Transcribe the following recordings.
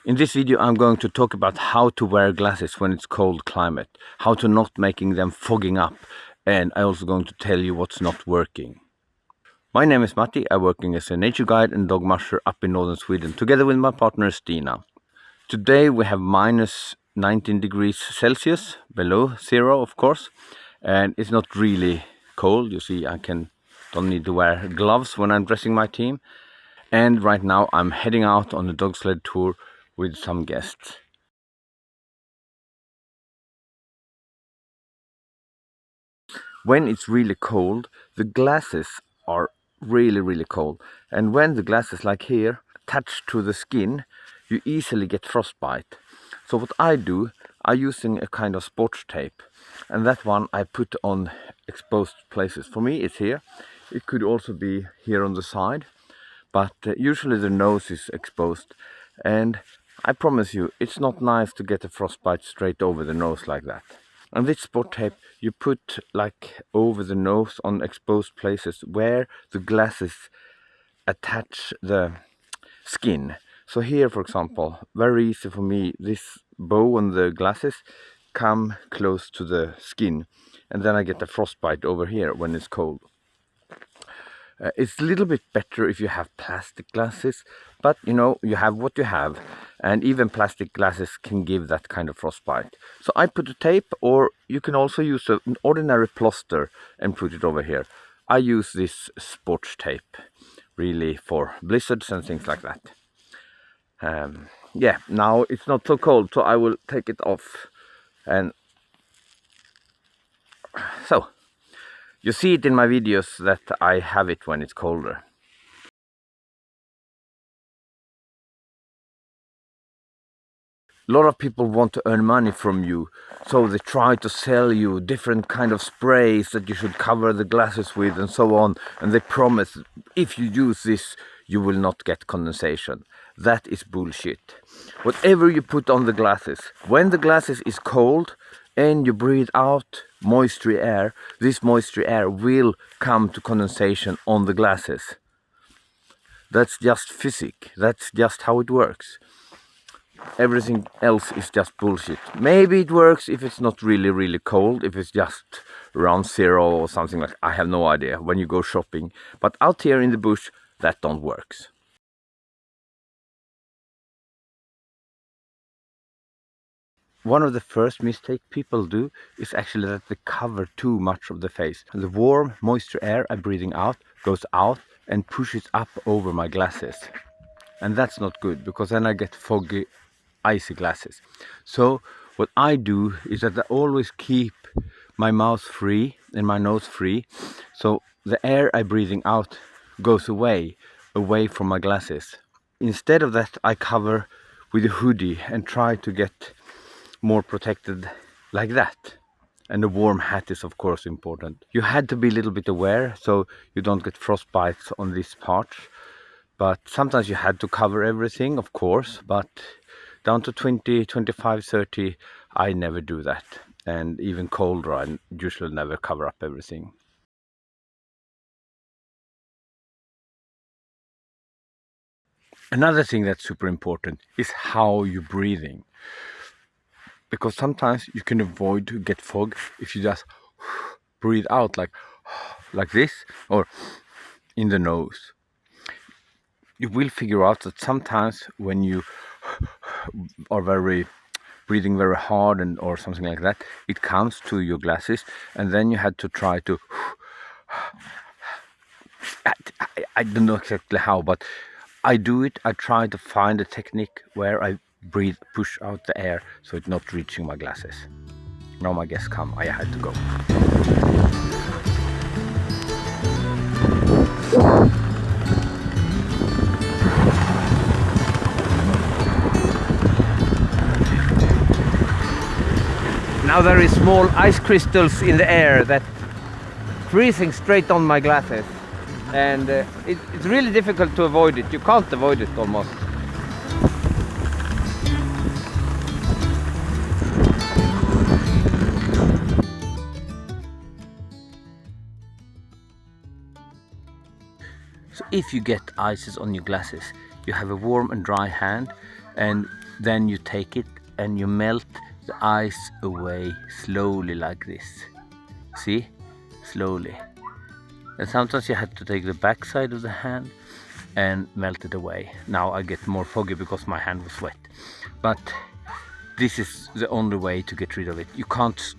In this video I'm going to talk about how to wear glasses when it's cold climate, how to not making them fogging up, and I'm also going to tell you what's not working. My name is Matti. I'm working as a nature guide and dog musher up in northern Sweden together with my partner Stina. Today we have minus 19 degrees Celsius, below zero of course, and it's not really cold. You see, don't need to wear gloves when I'm dressing my team. And right now I'm heading out on a dog sled tour with some guests. When it's really cold, the glasses are really cold. And when the glasses like here touch to the skin, you easily get frostbite. So what I do, I'm using a kind of sports tape. And that one I put on exposed places. For me it's here. It could also be here on the side. But usually the nose is exposed. And I promise you, it's not nice to get a frostbite straight over the nose like that. And this sport tape you put like over the nose on exposed places where the glasses attach the skin. So here, for example, very easy for me, this bow on the glasses come close to the skin, and then I get a frostbite over here when it's cold. It's a little bit better if you have plastic glasses, but you know, you have what you have, and even plastic glasses can give that kind of frostbite. So I put a tape, or you can also use an ordinary plaster and put it over here. I use this sports tape really for blizzards and things like that. Yeah, now it's not so cold, so I will take it off. And so you see it in my videos that I have it when it's colder. A lot of people want to earn money from you, so they try to sell you different kind of sprays that you should cover the glasses with and so on, and they promise if you use this you will not get condensation. That is bullshit. Whatever you put on the glasses, when the glasses is cold and you breathe out moisture air, this moisture air will come to condensation on the glasses. That's just physics. That's just how it works. Everything else is just bullshit. Maybe it works if it's not really cold, if it's just around zero or something like that. I have no idea when you go shopping. But out here in the bush, that don't works. One of the first mistakes people do is actually that they cover too much of the face. And the warm, moisture air I'm breathing out goes out and pushes up over my glasses. And that's not good, because then I get foggy, icy glasses. So what I do is that I always keep my mouth free and my nose free, so the air I'm breathing out goes away from my glasses. Instead of that, I cover with a hoodie and try to get more protected like that. And a warm hat is of course important. You had to be a little bit aware so you don't get frostbites on this part. But sometimes you had to cover everything, of course, but down to 20, 25, 30, I never do that. And even colder, I usually never cover up everything. Another thing that's super important is how you're breathing. Because sometimes you can avoid to get fog if you just breathe out like this, or in the nose. You will figure out that sometimes when you are breathing very hard or something like that, it comes to your glasses, and then you had to try to I don't know exactly how, but I do it. I try to find a technique where I push out the air so it's not reaching my glasses. Now my guests come, I had to go. Now there is small ice crystals in the air that freezing straight on my glasses, and it's really difficult to avoid it. You can't avoid it almost. So if you get ices on your glasses, you have a warm and dry hand, and then you take it and you melt the ice away slowly like this. See? Slowly. And sometimes you have to take the back side of the hand and melt it away. Now I get more foggy because my hand was wet. But this is the only way to get rid of it. You can't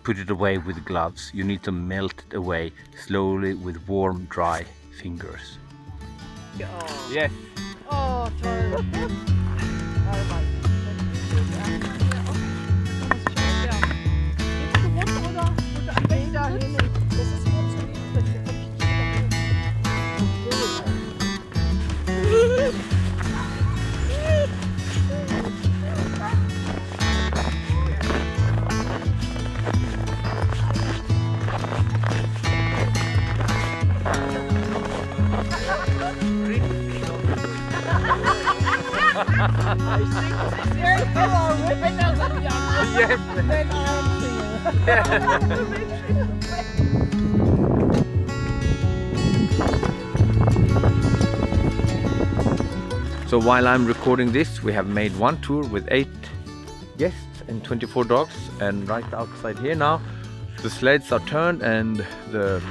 put it away with gloves. You need to melt it away slowly with warm, dry fingers. Oh. Yes. Oh, toll. Warte So while I'm recording this, we have made one tour with 8 guests and 24 dogs, and right outside here now the sleds are turned and the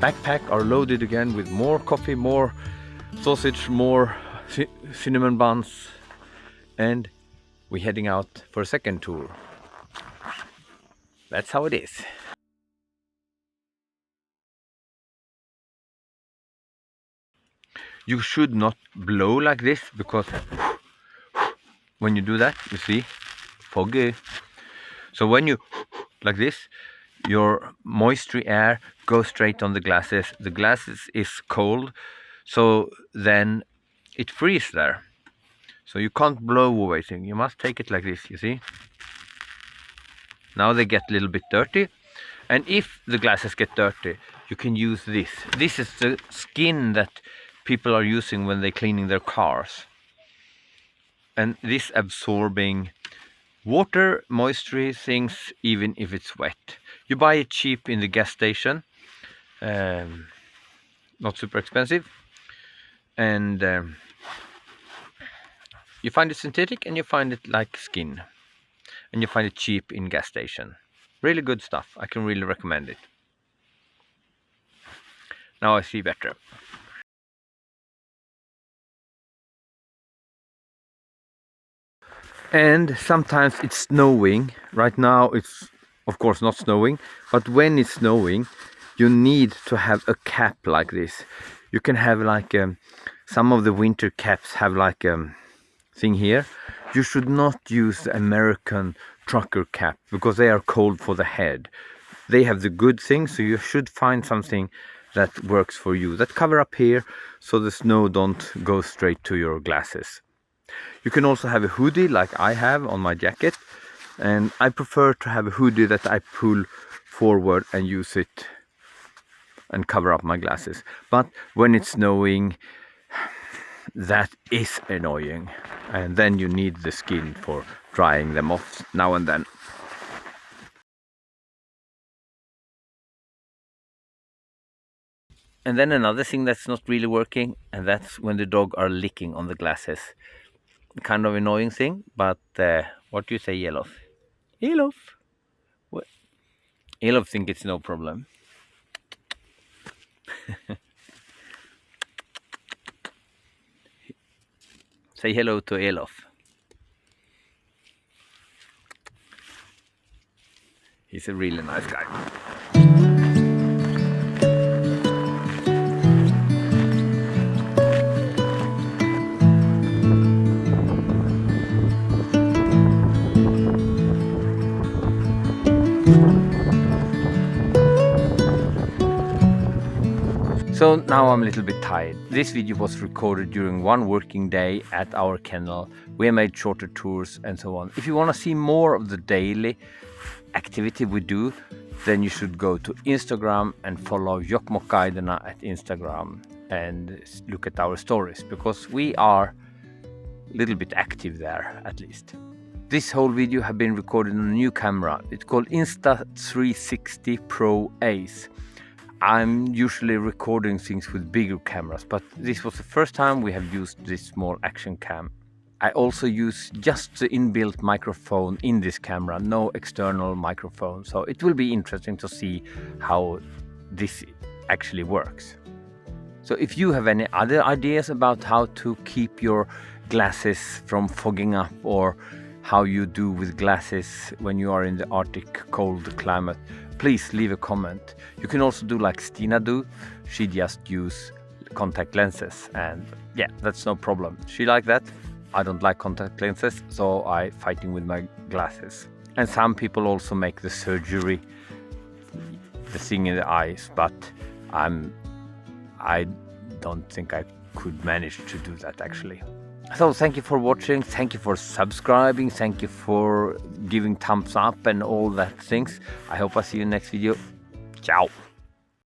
backpack are loaded again with more coffee, more sausage, more cinnamon buns, and we're heading out for a second tour. That's how it is. You should not blow like this, because when you do that, you see, foggy. So when you like this, your moisture air goes straight on the glasses. The glasses is cold, so then it freezes there. So you can't blow away thing. You must take it like this, you see. Now they get a little bit dirty. And if the glasses get dirty, you can use this. This is the skin that people are using when they're cleaning their cars. And this absorbing water, moisture, things, even if it's wet. You buy it cheap in the gas station. Not super expensive. And you find it synthetic and you find it like skin. And you find it cheap in gas station. Really good stuff. I can really recommend it. Now I see better. And sometimes it's snowing. Right now it's of course not snowing, but when it's snowing you need to have a cap like this. You can have like some of the winter caps have like thing here. You should not use the American trucker cap because they are cold for the head. They have the good things, so you should find something that works for you, that cover up here so the snow don't go straight to your glasses. You can also have a hoodie like I have on my jacket, and I prefer to have a hoodie that I pull forward and use it and cover up my glasses. But when it's snowing, that is annoying, and then you need the skin for drying them off now and then. And then another thing that's not really working, and that's when the dog are licking on the glasses. Kind of annoying thing, but what do you say, Elof? Elof? What? Elof think it's no problem. Say hello to Elof. He's a really nice guy. So now I'm a little bit tired. This video was recorded during one working day at our kennel. We made shorter tours and so on. If you want to see more of the daily activity we do, then you should go to Instagram and follow JOKKMOKKGUIDERNA at Instagram and look at our stories, because we are a little bit active there at least. This whole video have been recorded on a new camera. It's called Insta360 Pro Ace. I'm usually recording things with bigger cameras, but this was the first time we have used this small action cam. I also use just the inbuilt microphone in this camera, no external microphone. So it will be interesting to see how this actually works. So if you have any other ideas about how to keep your glasses from fogging up, or how you do with glasses when you are in the Arctic cold climate, please leave a comment. You can also do like Stina do. She just use contact lenses, and yeah, that's no problem. She like that. I don't like contact lenses, so I fighting with my glasses. And some people also make the surgery, the thing in the eyes, but I don't think I could manage to do that actually. So thank you for watching, thank you for subscribing, thank you for giving thumbs up and all that things. I hope I see you next video. Ciao.